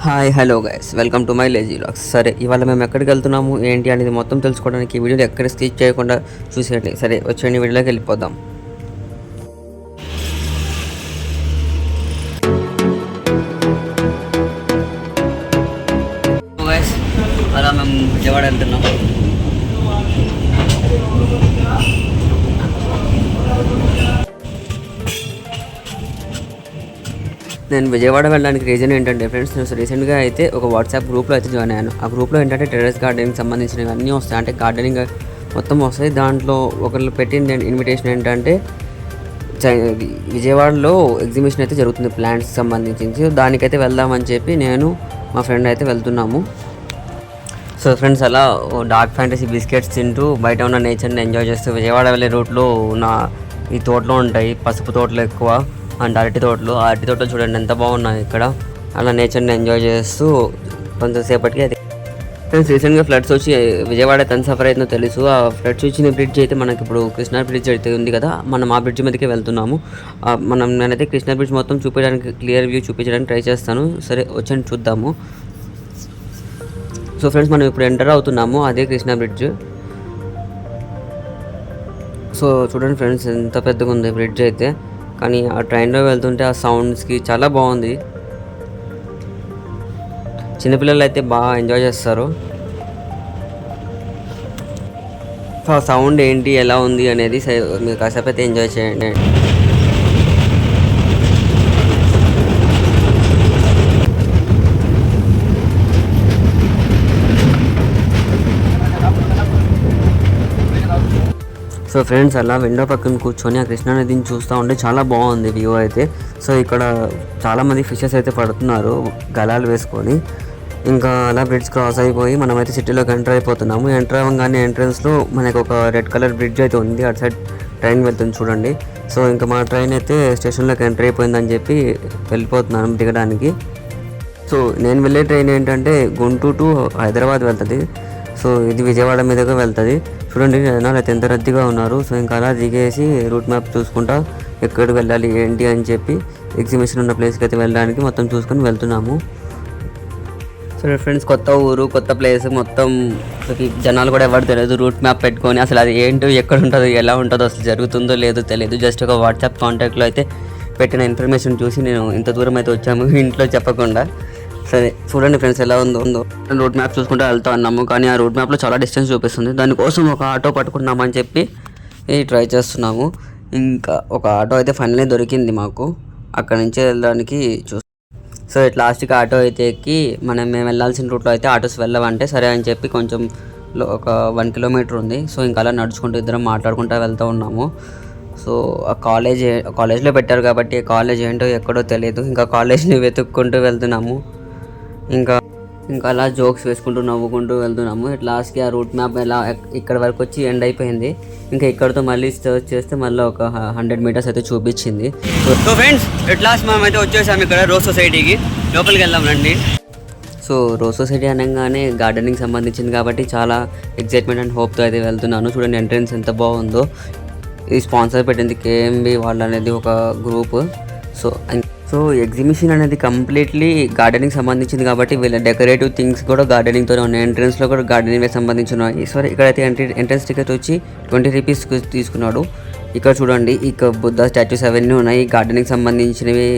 Hi hello guys, welcome to my lazy vlogs. సరే, ఇవాళ మేము ఎక్కడికి వెళ్తున్నాము ఏంటి అనేది మొత్తం తెలుసుకోవడానికి ఈ వీడియోని ఎక్కడ స్కిప్ చేయకుండా చూసేయండి. సరే, వచ్చేయండి వీడియోలోకి వెళ్ళిపోదాం. గైస్, అలా మేము విజయవాడ వెళ్తున్నాం. నేను విజయవాడ వెళ్ళడానికి రీజన్ ఏంటంటే ఫ్రెండ్స్, నేను రీసెంట్గా అయితే ఒక వాట్సాప్ గ్రూప్లో అయితే జాయిన్ అయ్యాను. ఆ గ్రూప్లో ఏంటంటే టెర్రస్ గార్డెనింగ్ సంబంధించినవి అన్నీ వస్తాయి, అంటే గార్డెనింగ్ మొత్తం వస్తాయి. దాంట్లో ఒకళ్ళు పెట్టిన ఇన్విటేషన్ ఏంటంటే విజయవాడలో ఎగ్జిబిషన్ అయితే జరుగుతుంది ప్లాంట్స్ సంబంధించి, దానికైతే వెళ్దామని చెప్పి నేను మా ఫ్రెండ్ అయితే వెళ్తున్నాము. సో ఫ్రెండ్స్, అలా డార్క్ ఫ్యాంటసీ బిస్కెట్స్ తింటూ బయట ఉన్న నేచర్ని ఎంజాయ్ చేస్తూ విజయవాడ వెళ్ళే రూట్లో ఉన్న ఈ తోటలో ఉంటాయి పసుపు తోటలు ఎక్కువ అండ్ అరటి తోటలు చూడండి ఎంత బాగున్నాయి ఇక్కడ. అలా నేచర్ని ఎంజాయ్ చేస్తూ కొంతసేపటికి అది ఫ్రెండ్స్ రీసెంట్గా ఫ్లడ్స్ వచ్చి విజయవాడ ఎంత సఫర్ అవుతుందో తెలుసు. ఆ ఫ్లడ్స్ వచ్చిన బ్రిడ్జ్ అయితే మనకి ఇప్పుడు కృష్ణా బ్రిడ్జ్ అయితే ఉంది కదా, మనం ఆ బ్రిడ్జ్ మీదకే వెళ్తున్నాము. నేనైతే కృష్ణా బ్రిడ్జ్ మొత్తం చూపించడానికి క్లియర్ వ్యూ చూపించడానికి ట్రై చేస్తాను. సరే, వచ్చి చూద్దాము. సో ఫ్రెండ్స్, మనం ఇప్పుడు ఎంటర్ అవుతున్నాము, అదే కృష్ణా బ్రిడ్జ్. సో చూడండి ఫ్రెండ్స్, ఎంత పెద్దగా ఉంది బ్రిడ్జ్ అయితే. కానీ ఆ ట్రైన్లో వెళ్తుంటే ఆ సౌండ్స్కి చాలా బాగుంది. చిన్నపిల్లలు అయితే బాగా ఎంజాయ్ చేస్తారు. ఆ సౌండ్ ఏంటి, ఎలా ఉంది అనేది మీరు కాసేపు అయితే ఎంజాయ్ చేయండి. సో ఫ్రెండ్స్, అలా విండో పక్కన కూర్చొని ఆ కృష్ణానదిని చూస్తూ ఉంటే చాలా బాగుంది వ్యూ అయితే. సో ఇక్కడ చాలామంది ఫిషెస్ అయితే పడుతున్నారు గలాలు వేసుకొని. ఇంకా అలా బ్రిడ్జ్ క్రాస్ అయిపోయి మనమైతే సిటీలోకి ఎంటర్ అయిపోతున్నాము. ఎంటర్ అవ్వగానే ఎంట్రన్స్లో మనకు ఒక రెడ్ కలర్ బ్రిడ్జ్ అయితే ఉంది, అటు సైడ్ ట్రైన్ వెళ్తుంది చూడండి. సో ఇంకా మా ట్రైన్ అయితే స్టేషన్లోకి ఎంటర్ అయిపోయిందని చెప్పి వెళ్ళిపోతున్నాను దిగడానికి. సో నేను వెళ్ళే ట్రైన్ ఏంటంటే గుంటూరు టు హైదరాబాద్ వెళ్తుంది. సో ఇది విజయవాడ మీదుగా వెళ్తుంది. చూడండి జనాలు అయితే ఎంత రద్దీగా ఉన్నారు. సో ఇంకా అలా దిగేసి రూట్ మ్యాప్ చూసుకుంటా ఎక్కడికి వెళ్ళాలి ఏంటి అని చెప్పి ఎగ్జిబిషన్ ఉన్న ప్లేస్కి అయితే వెళ్ళడానికి మొత్తం చూసుకొని వెళ్తున్నాము. సో ఫ్రెండ్స్, కొత్త ఊరు కొత్త ప్లేస్ మొత్తం జనాలు కూడా ఎవరు తెలియదు. రూట్ మ్యాప్ పెట్టుకొని అసలు అది ఏంటో ఎక్కడ ఉంటుందో ఎలా ఉంటుందో అసలు జరుగుతుందో లేదో తెలియదు. జస్ట్ ఒక వాట్సాప్ కాంటాక్ట్లో అయితే పెట్టిన ఇన్ఫర్మేషన్ చూసి నేను ఇంత దూరం అయితే వచ్చాము ఇంట్లో చెప్పకుండా. సరే చూడండి ఫ్రెండ్స్, ఎలా ఉందో రూట్ మ్యాప్ చూసుకుంటూ వెళ్తా ఉన్నాము. కానీ ఆ రూట్ మ్యాప్లో చాలా డిస్టెన్స్ చూపిస్తుంది. దానికోసం ఒక ఆటో పట్టుకున్నామని చెప్పి ట్రై చేస్తున్నాము. ఇంకా ఒక ఆటో అయితే ఫైనల్లీ దొరికింది మాకు, అక్కడ నుంచి వెళ్ళడానికి సో లాస్ట్కి ఆటో అయితే ఎక్కి మేము వెళ్ళాల్సిన రూట్లో అయితే ఆటోస్ వెళ్ళవంటే సరే అని చెప్పి కొంచెం ఒక 1 కిలోమీటర్ ఉంది. సో ఇంకా అలా నడుచుకుంటూ ఇద్దరం మాట్లాడుకుంటూ వెళ్తూ ఉన్నాము. సో ఆ కాలేజ్లో పెట్టారు కాబట్టి కాలేజ్ ఏంటో ఎక్కడో తెలియదు. ఇంకా కాలేజ్ని వెతుక్కుంటూ వెళ్తున్నాము. ఇంకా అలా జోక్స్ వేసుకుంటూ నవ్వుకుంటూ వెళ్తున్నాము. లాస్ట్కి ఆ రూట్ మ్యాప్ ఎలా ఇక్కడ వరకు వచ్చి ఎండ్ అయిపోయింది. ఇంకా ఇక్కడతో మళ్ళీ సర్చ్ చేస్తే మళ్ళీ ఒక 100 మీటర్స్ అయితే చూపించింది. సో ఫ్రెండ్స్, లాస్ట్ మనం అయితే వచ్చేసాము ఇక్కడ రోజ్ సొసైటీకి. లోపలికి వెళ్దాం రండి. సో రోజ్ సొసైటీ అనగానే గార్డెనింగ్ సంబంధించింది కాబట్టి చాలా ఎగ్జైట్మెంట్ అండ్ హోప్తో అయితే వెళ్తున్నాను. చూడండి ఎంట్రన్స్ ఎంత బాగుందో. ఇది స్పాన్సర్ పెట్టింది కేఎంబి వాళ్ళు అనేది ఒక గ్రూప్. సో ఎగ్జిబిషన్ అనేది కంప్లీట్లీ గార్డెనింగ్ సంబంధించింది కాబట్టి వీళ్ళ డెకరేటివ్ థింగ్స్ కూడా గార్డెనింగ్తోనే ఉన్నాయి. ఎంట్రన్స్లో కూడా గార్డెనింగ్ సంబంధించినవి. సో ఇక్కడైతే ఎంట్రన్స్ టికెట్ వచ్చి 20 రూపీస్ తీసుకున్నాడు. ఇక్కడ చూడండి, ఇక బుద్ధ స్టాచ్యూస్ అవన్నీ ఉన్నాయి గార్డెనింగ్ సంబంధించినవి.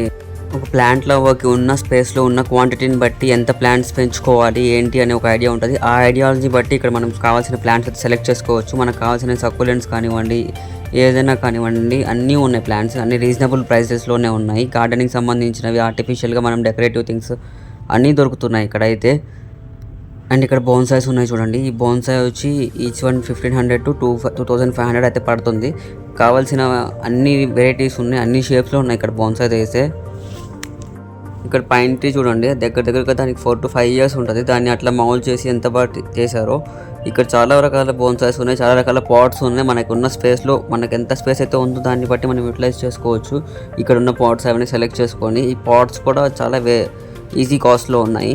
ఒక ప్లాంట్ లవర్కి ఉన్న స్పేస్లో ఉన్న క్వాంటిటీని బట్టి ఎంత ప్లాంట్స్ పెంచుకోవాలి ఏంటి అనే ఒక ఐడియా ఉంటుంది. ఆ ఐడియాలజీ బట్టి ఇక్కడ మనం కావాల్సిన ప్లాంట్స్ అయితే సెలెక్ట్ చేసుకోవచ్చు. మనకు కావాల్సిన సక్యులెంట్స్ కానివ్వండి, ఏదైనా కానివ్వండి, అన్నీ ఉన్నాయి. ప్లాంట్స్ అన్నీ రీజనబుల్ ప్రైసెస్లోనే ఉన్నాయి. గార్డెనింగ్ సంబంధించినవి, ఆర్టిఫిషియల్గా మనం డెకరేటివ్ థింగ్స్ అన్నీ దొరుకుతున్నాయి ఇక్కడైతే. అండ్ ఇక్కడ బోన్సాయ్స్ ఉన్నాయి చూడండి. ఈ బోన్సాయ్ వచ్చి ఈచ్ వన్ 1500 to 2500 అయితే పడుతుంది. కావాల్సిన అన్ని వెరైటీస్ ఉన్నాయి, అన్ని షేప్స్లో ఉన్నాయి ఇక్కడ బోన్సాయ్ అయితే. ఇక్కడ పైన్ ట్రీ చూడండి, దగ్గరగా దానికి 4 to 5 years ఉంటుంది. దాన్ని అట్లా మౌల్డ్ చేసి ఎంత బాగా చేశారో. ఇక్కడ చాలా రకాల బోన్సాయ్స్ ఉన్నాయి, చాలా రకాల పాట్స్ ఉన్నాయి. మనకు ఉన్న స్పేస్లో మనకు ఎంత స్పేస్ అయితే ఉందో దాన్ని బట్టి మనం యూటిలైజ్ చేసుకోవచ్చు. ఇక్కడ ఉన్న పాట్స్ అవన్నీ సెలెక్ట్ చేసుకొని, ఈ పాట్స్ కూడా చాలా ఈజీ కాస్ట్లో ఉన్నాయి.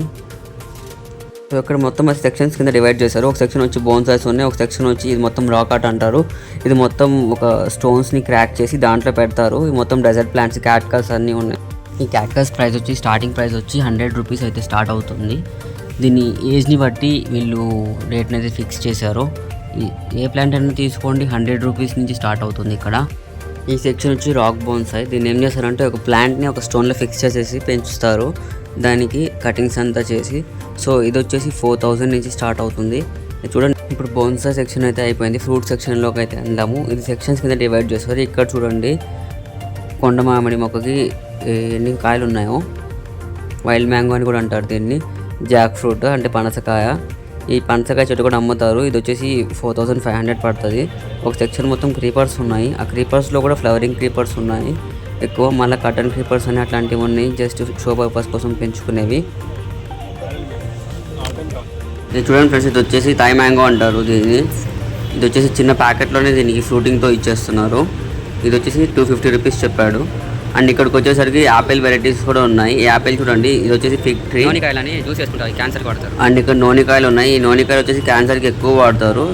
సో ఇక్కడ మొత్తం సెక్షన్స్ కింద డివైడ్ చేశారు. ఒక సెక్షన్ వచ్చి బోన్సాయ్స్ ఉన్నాయి, ఒక సెక్షన్ వచ్చి ఇది మొత్తం రాక్ ఆర్ట్ అంటారు. ఇది మొత్తం ఒక స్టోన్స్ని క్రాక్ చేసి దాంట్లో పెడతారు. ఇది మొత్తం డెజర్ట్ ప్లాంట్స్, క్యాట్కల్స్ అన్నీ ఉన్నాయి. ఈ క్యాక్టస్ ప్రైస్ వచ్చి స్టార్టింగ్ ప్రైస్ వచ్చి 100 రూపీస్ అయితే స్టార్ట్ అవుతుంది. దీని ఏజ్ని బట్టి వీళ్ళు రేట్ని అయితే ఫిక్స్ చేశారు. ఏ ప్లాంట్ అయినా తీసుకోండి 100 రూపీస్ నుంచి స్టార్ట్ అవుతుంది. ఇక్కడ ఈ సెక్షన్ వచ్చి రాక్ బోన్సాయ్. దీన్ని ఏం చేస్తారంటే ఒక ప్లాంట్ని ఒక స్టోన్లో ఫిక్స్ చేసేసి పెంచుతారు, దానికి కటింగ్స్ అంతా చేసి. సో ఇది వచ్చేసి 4000 నుంచి స్టార్ట్ అవుతుంది. చూడండి, ఇప్పుడు బోన్సాయ్ సెక్షన్ అయితే అయిపోయింది. ఫ్రూట్ సెక్షన్లోకి అయితే అందాము. ఇది సెక్షన్స్ కింద డివైడ్ చేస్తారు. ఇక్కడ చూడండి, కొండ మామిడి మొక్కకి ఎన్ని కాయలు ఉన్నాయో, వైల్డ్ మ్యాంగో అని కూడా అంటారు దీన్ని, జాక్ ఫ్రూట్ అంటే పనసకాయ. ఈ పనసకాయ చెట్టు కూడా అమ్ముతారు. ఇది వచ్చేసి 4500 పడుతుంది. ఒక సెక్షన్ మొత్తం క్రీపర్స్ ఉన్నాయి. ఆ క్రీపర్స్లో కూడా ఫ్లవరింగ్ క్రీపర్స్ ఉన్నాయి ఎక్కువ. మళ్ళీ కటన్ క్రీపర్స్ అని అట్లాంటివి ఉన్నాయి, జస్ట్ షో పర్పస్ కోసం పెంచుకునేవి. ఇది చూడండి ఫ్రెండ్స్, ఇది వచ్చేసి థాయ్ మ్యాంగో అంటారు దీన్ని. ఇది వచ్చేసి చిన్న ప్యాకెట్లోనే దీనికి ఫ్రూటింగ్తో ఇచ్చేస్తున్నారు. ఇది వచ్చేసి 250 రూపీస్ చెప్పాడు. అండ్ ఇక్కడికి వచ్చేసరికి యాపిల్ వెరైటీస్ కూడా ఉన్నాయి. ఈ యాపిల్ చూడండి, ఇది వచ్చేసి ఫిగ్ ట్రీ. నోనికాయలని జ్యూస్ చేసుకుంటారు, క్యాన్సర్ వాడతారు. అండ్ ఇక్కడ నోనికాయలు ఉన్నాయి. ఈ నోనికాయలు వచ్చేసి క్యాన్సర్కి ఎక్కువ వాడతారు.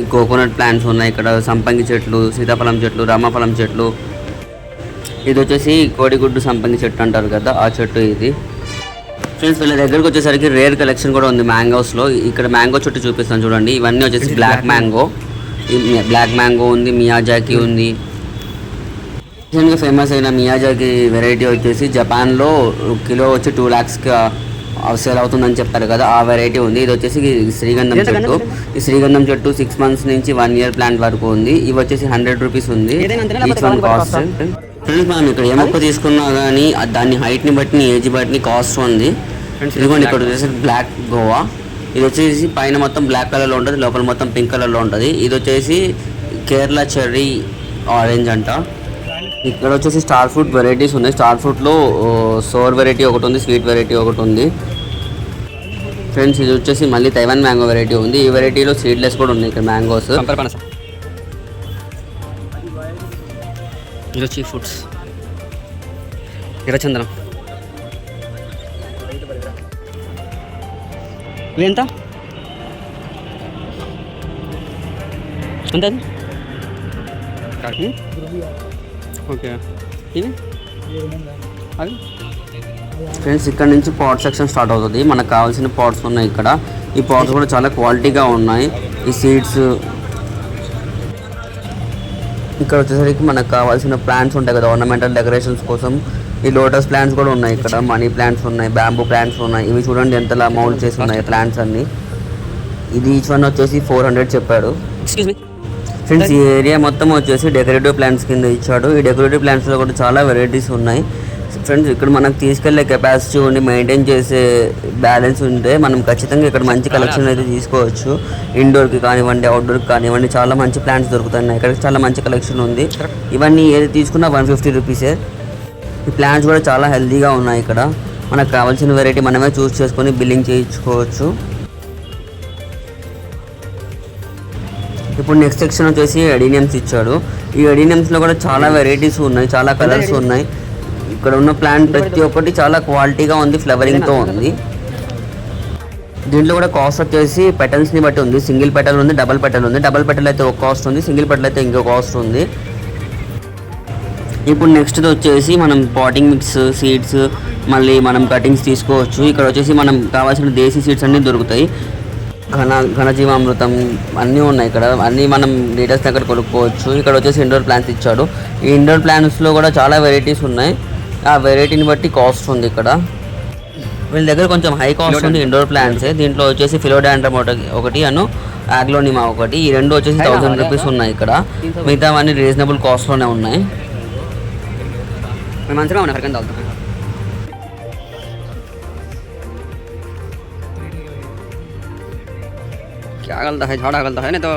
ఈ కోకోనట్ ప్లాంట్స్ ఉన్నాయి ఇక్కడ, సంపంగి చెట్లు, సీతాఫలం చెట్లు, రామఫలం చెట్లు. ఇది వచ్చేసి కోడిగుడ్డు సంపంగి చెట్టు అంటారు కదా, ఆ చెట్టు ఇది. ఫ్రెండ్స్, వీళ్ళ దగ్గరకు వచ్చేసరికి రేర్ కలెక్షన్ కూడా ఉంది మ్యాంగోస్లో. ఇక్కడ మ్యాంగో చెట్టు చూపిస్తాను చూడండి. ఇవన్నీ వచ్చేసి బ్లాక్ మ్యాంగో ఉంది, మియాజాకి ఉంది. రీసెంట్గా ఫేమస్ అయిన మియాజాకి వెరైటీ వచ్చేసి జపాన్లో కిలో వచ్చి 2 lakhsకి సేల్ అవుతుందని చెప్పారు కదా, ఆ వెరైటీ ఉంది. ఇది వచ్చేసి శ్రీగంధం చెట్టు. ఈ శ్రీగంధం చెట్టు 6 months నుంచి 1 year ప్లాంట్ వరకు ఉంది. ఇవి వచ్చేసి 100 రూపీస్ ఉంది ఈచ్ వన్ కాస్ట్. ఫ్రెండ్స్, మనం ఇక్కడ ఏ మొక్క తీసుకున్నా కానీ దాని హైట్ని బట్టి, ఏజ్ బట్టి కాస్ట్ ఉంది. ఇదిగోండి, ఇక్కడ వచ్చేసి బ్లాక్ గోవా. ఇది వచ్చేసి పైన మొత్తం బ్లాక్ కలర్లో ఉంటుంది, లోపల మొత్తం పింక్ కలర్లో ఉంటుంది. ఇది వచ్చేసి కేరళ చెర్రీ ఆరెంజ్ అంట. ఇక్కడ వచ్చేసి స్టార్ ఫ్రూట్ వెరైటీస్ ఉన్నాయి. స్టార్ ఫ్రూట్లో సోర్ వెరైటీ ఒకటి ఉంది, స్వీట్ వెరైటీ ఒకటి ఉంది. ఫ్రెండ్స్, ఇది వచ్చేసి మళ్ళీ తైవాన్ మ్యాంగో వెరైటీ ఉంది. ఈ వెరైటీలో సీడ్లెస్ కూడా ఉన్నాయి ఇక్కడ మ్యాంగోస్. ఇది వచ్చి ఫ్రూట్స్ ఎర్రచందనం. ఇవి ఎంత? ఎంత? ఓకే, ఇది అది. ఫ్రెండ్స్, ఇక్కడ నుంచి పాట్ సెక్షన్ స్టార్ట్ అవుతుంది. మనకు కావాల్సిన పాట్స్ ఉన్నాయి ఇక్కడ. ఈ పాట్స్ కూడా చాలా క్వాలిటీగా ఉన్నాయి. ఈ సీడ్స్ ఇక్కడ వచ్చేసరికి మనకు కావాల్సిన ప్లాంట్స్ ఉంటాయి కదా, ఆర్నమెంటల్ డెకరేషన్స్ కోసం. ఈ లోటస్ ప్లాంట్స్ కూడా ఉన్నాయి ఇక్కడ, మనీ ప్లాంట్స్ ఉన్నాయి, బ్యాంబూ ప్లాంట్స్ ఉన్నాయి. ఇవి చూడండి ఎంతలా మౌల్డ్ చేసి ఉన్నాయి ప్లాంట్స్ అన్ని. ఇది ఈచ్ వన్ వచ్చేసి 400 చెప్పాడు. ఫ్రెండ్స్, ఈ ఏరియా మొత్తం వచ్చేసి డెకరేటివ్ ప్లాంట్స్ కింద ఇచ్చాడు. ఈ డెకరేటివ్ ప్లాంట్స్లో కూడా చాలా వెరైటీస్ ఉన్నాయి. ఫ్రెండ్స్, ఇక్కడ మనకు తీసుకెళ్లే కెపాసిటీ ఉండి మెయింటైన్ చేసే బ్యాలెన్స్ ఉంటే మనం ఖచ్చితంగా ఇక్కడ మంచి కలెక్షన్ అయితే తీసుకోవచ్చు. ఇండోర్కి కానివ్వండి, అవుట్డోర్కి కానివ్వండి, చాలా మంచి ప్లాంట్స్ దొరుకుతున్నాయి ఇక్కడ. చాలా మంచి కలెక్షన్ ఉంది. ఇవన్నీ ఏది తీసుకున్నా 150 రూపీసే. ఈ ప్లాంట్స్ కూడా చాలా హెల్తీగా ఉన్నాయి ఇక్కడ. మనకు కావాల్సిన వెరైటీ మనమే చూస్ చేసుకొని బిల్లింగ్ చేయించుకోవచ్చు. ఇప్పుడు నెక్స్ట్ సెక్షన్ వచ్చేసి ఎడీనియమ్స్ ఇచ్చాడు. ఈ ఎడీనియమ్స్లో కూడా చాలా వెరైటీస్ ఉన్నాయి, చాలా కలర్స్ ఉన్నాయి. ఇక్కడ ఉన్న ప్లాంట్ ప్రతి ఒక్కటి చాలా క్వాలిటీగా ఉంది, ఫ్లవరింగ్తో ఉంది. దీంట్లో కూడా కాస్ట్ వచ్చేసి పెటల్స్ని బట్టి ఉంది. సింగిల్ పెటల్ ఉంది, డబల్ పెటల్ ఉంది. డబల్ పెటల్ అయితే ఒక కాస్ట్ ఉంది, సింగిల్ పెటల్ అయితే ఇంకో కాస్ట్ ఉంది. ఇప్పుడు నెక్స్ట్ వచ్చేసి మనం పాటింగ్ మిక్స్, సీడ్స్, మళ్ళీ మనం కటింగ్స్ తీసుకోవచ్చు. ఇక్కడ వచ్చేసి మనం కావాల్సిన దేశీ సీడ్స్ అన్నీ దొరుకుతాయి. ఘనజీవామృతం అన్నీ ఉన్నాయి ఇక్కడ. అన్నీ మనం లీటర్స్ దగ్గర కొనుక్కోవచ్చు. ఇక్కడ వచ్చేసి ఇండోర్ ప్లాంట్స్ ఇచ్చాడు. ఈ ఇండోర్ ప్లాంట్స్లో కూడా చాలా వెరైటీస్ ఉన్నాయి. ఆ వెరైటీని బట్టి కాస్ట్ ఉంది ఇక్కడ. వీళ్ళ దగ్గర కొంచెం హై కాస్ట్ ఉంది ఇండోర్ ప్లాంట్సే. దీంట్లో వచ్చేసి ఫిలోడాండ్రమ్ ఒకటి అను ఆగ్లోనిమా ఒకటి. ఈ రెండు వచ్చేసి 1000 రూపీస్ ఉన్నాయి ఇక్కడ. మిగతా అన్నీ రీజనబుల్ కాస్ట్లోనే ఉన్నాయి. మంచిగా ఉన్నాయి. హరికంగా తాగుతాం. क्या गलता है, झाड़ा गलता है नहीं तो।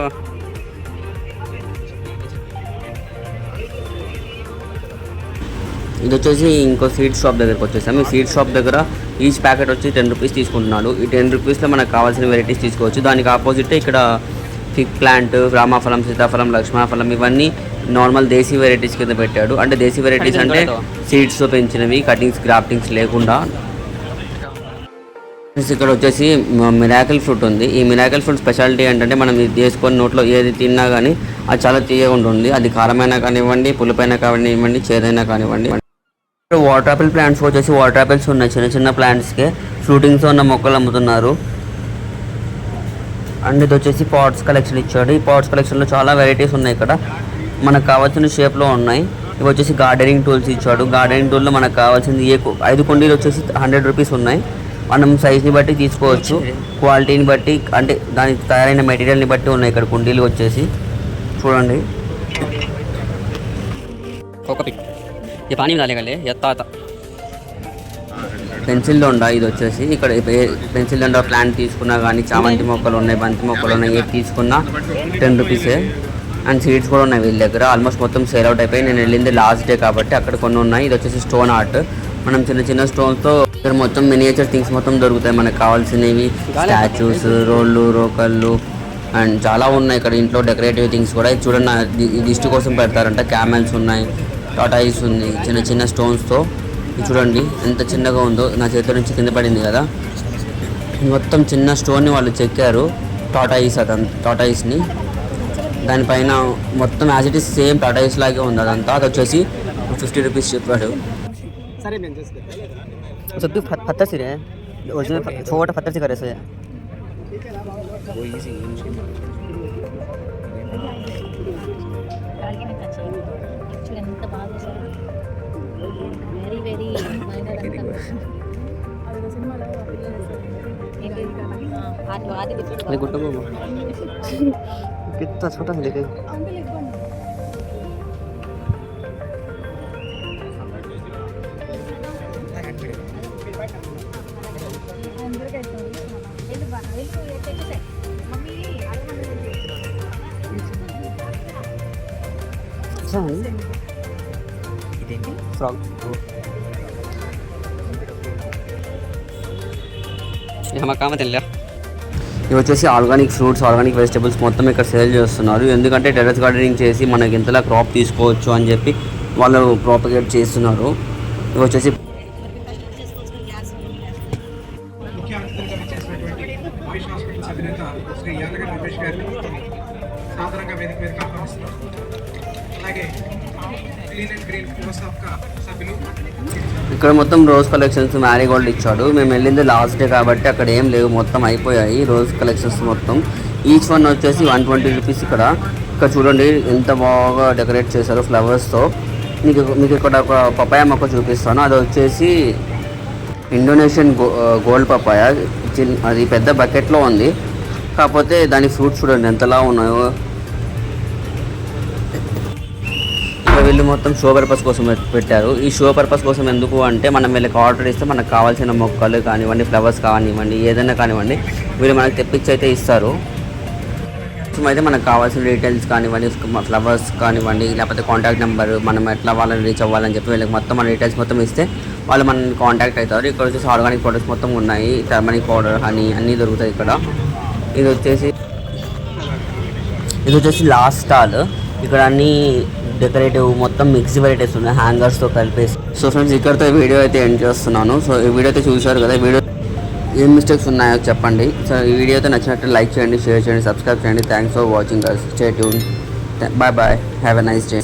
ఇది వచ్చేసి ఇంకో సీడ్ షాప్ దగ్గరకు వచ్చేసాము. ఈ సీడ్ షాప్ దగ్గర ఈచ్ ప్యాకెట్ వచ్చి 10 రూపీస్ తీసుకుంటున్నాడు. ఈ 10 రూపీస్లో మనకు కావాల్సిన వెరైటీస్ తీసుకోవచ్చు. దానికి ఆపోజిట్ ఇక్కడ ఫిగ్ ప్లాంట్, రామఫలం, సీతాఫలం, లక్ష్మణఫలం ఇవన్నీ నార్మల్ దేశీ వెరైటీస్ కింద పెట్టాడు. అంటే దేశీ వెరైటీస్ అంటే సీడ్స్తో పెంచినవి, కటింగ్స్, గ్రాఫ్టింగ్స్ లేకుండా. ఇక్కడ వచ్చేసి మిరాకిల్ ఫ్రూట్ ఉంది. ఈ మిరాకిల్ ఫ్రూట్ స్పెషాలిటీ ఏంటంటే మనం ఇది చేసుకొని నోట్లో ఏది తిన్నా కానీ అది చాలా తీయగా ఉంటుంది. అది కారమైనా కానివ్వండి, పులుపైనా కానివ్వండి, చేదైనా కానివ్వండి. ఇక్కడ వాటర్ ఆపిల్ ప్లాంట్స్ వచ్చేసి వాటర్ ఆపిల్స్ ఉన్నాయి, చిన్న చిన్న ప్లాంట్స్కే ఫ్రూటింగ్స్ ఉన్న మొక్కలు అమ్ముతున్నారు. అండ్ ఇది వచ్చేసి పాట్స్ కలెక్షన్ ఇచ్చాడు. ఈ పాట్స్ కలెక్షన్లో చాలా వెరైటీస్ ఉన్నాయి. ఇక్కడ మనకు కావాల్సిన షేప్లో ఉన్నాయి. ఇవి వచ్చేసి గార్డెనింగ్ టూల్స్ ఇచ్చాడు. గార్డెనింగ్ టూల్లో మనకు కావాల్సింది 5 కుండీలు వచ్చేసి 100 రూపీస్ ఉన్నాయి. మనం సైజ్ని బట్టి తీసుకోవచ్చు, క్వాలిటీని బట్టి, అంటే దానికి తయారైన మెటీరియల్ని బట్టి ఉన్నాయి ఇక్కడ కుండీలు వచ్చేసి. చూడండి, పెన్సిల్ దొండ ఇది వచ్చేసి. ఇక్కడ పెన్సిల్ దొండ ప్లాంట్ తీసుకున్నా కానీ చామంతి మొక్కలు ఉన్నాయి, బంతి మొక్కలు ఉన్నాయి, ఏది తీసుకున్నా 10 రూపీసే. అండ్ సీడ్స్ కూడా ఉన్నాయి వీళ్ళ దగ్గర. ఆల్మోస్ట్ మొత్తం సేల్ అవుట్ అయిపోయి, నేను వెళ్ళింది లాస్ట్ డే కాబట్టి అక్కడ కొన్ని ఉన్నాయి. ఇది వచ్చేసి స్టోన్ ఆర్ట్. మనం చిన్న చిన్న స్టోన్స్తో ఇక్కడ మొత్తం మినియేచర్ థింగ్స్ మొత్తం దొరుకుతాయి మనకు కావాల్సినవి. స్టాచ్యూస్, రోళ్ళు, రోకళ్ళు అండ్ చాలా ఉన్నాయి ఇక్కడ. ఇంట్లో డెకరేటివ్ థింగ్స్ కూడా. ఇది చూడండి, ఈ దిష్టి కోసం పెడతారంట. క్యామెల్స్ ఉన్నాయి, టాటాయిస్ ఉంది, చిన్న చిన్న స్టోన్స్తో. ఇది చూడండి ఎంత చిన్నగా ఉందో, నా చేతిలో నుంచి కింద పడింది కదా. మొత్తం చిన్న స్టోన్ని వాళ్ళు చెక్కారు, టాటాయిస్ని. దానిపైన మొత్తం as it is same tortoise లాగే ఉంది అదంతా. అది వచ్చేసి 50 రూపీస్ చెప్పాడు. सब तो पत्थर से है, ओरिजिनल छोटा पत्थर से करे से वो इजी ఎంత బాగా చేశారు. వెరీ వెరీ మైనర్ అంతా గుట్ట कितना छोटा है लेके ఫ్రాగ్ ఇవి వచ్చేసి ఆర్గానిక్ ఫ్రూట్స్, ఆర్గానిక్ వెజిటబుల్స్ మొత్తం ఇక్కడ సేల్ చేస్తున్నారు. ఎందుకంటే టెర్రస్ గార్డెనింగ్ చేసి మనకి ఎంతలా క్రాప్ తీసుకోవచ్చు అని చెప్పి వాళ్ళు ప్రాపగేట్ చేస్తున్నారు. ఇవి వచ్చేసి ఇక్కడ మొత్తం రోజ్ కలెక్షన్స్, మ్యారీగోల్డ్ ఇచ్చాడు. మేము వెళ్ళింది లాస్ట్ డే కాబట్టి అక్కడ ఏం లేవు, మొత్తం అయిపోయాయి రోజ్ కలెక్షన్స్ మొత్తం. ఈచ్ వన్ వచ్చేసి 120 రూపీస్. ఇక్కడ చూడండి ఎంత బాగా డెకరేట్ చేశారు ఫ్లవర్స్తో. మీకు ఇక్కడ ఒక పపాయ మొక్క చూపిస్తాను. అది వచ్చేసి ఇండోనేషియన్ గోల్డ్ పపాయ. అది పెద్ద బకెట్లో ఉంది, కాకపోతే దాని ఫ్రూట్స్ చూడండి ఎంతలా ఉన్నాయో. వీళ్ళు మొత్తం షో పర్పస్ కోసం పెట్టారు. ఈ షో పర్పస్ కోసం ఎందుకు అంటే మనం వీళ్ళకి ఆర్డర్ ఇస్తే మనకు కావాల్సిన మొక్కలు కానివ్వండి, ఫ్లవర్స్ కానివ్వండి, ఏదైనా కానివ్వండి వీళ్ళు మనకు తెప్పించి అయితే ఇస్తారు. అయితే మనకు కావాల్సిన డీటెయిల్స్ కానివ్వండి, ఫ్లవర్స్ కానివ్వండి, లేకపోతే కాంటాక్ట్ నెంబర్, మనం ఎట్లా వాళ్ళని రీచ్ అవ్వాలని చెప్పి వీళ్ళకి మొత్తం మన డీటెయిల్స్ మొత్తం ఇస్తే వాళ్ళు మనల్ని కాంటాక్ట్ అవుతారు. ఇక్కడ వచ్చేసి ఆర్గానిక్ ప్రొడక్ట్స్ మొత్తం ఉన్నాయి, టర్మరిక్ పౌడర్, హనీ అన్నీ దొరుకుతాయి ఇక్కడ. ఇది వచ్చేసి లాస్ట్ స్టాల్. ఇక్కడ అన్నీ డెకరేటివ్ మొత్తం మిక్స్ వెరైటీస్ ఉన్నాయి హ్యాంగర్స్తో కలిపేసి. సో ఫ్రెండ్స్, ఇక్కడితో వీడియో అయితే ఎండ్ చేస్తున్నాను. సో ఈ వీడియో అయితే చూశారు కదా, వీడియో ఏం మిస్టేక్స్ ఉన్నాయో చెప్పండి. సో ఈ వీడియో అయితే నచ్చినట్టు లైక్ చేయండి, షేర్ చేయండి, సబ్స్క్రైబ్ చేయండి. Thanks for watching us. Stay tuned. Bye bye. Have a nice day.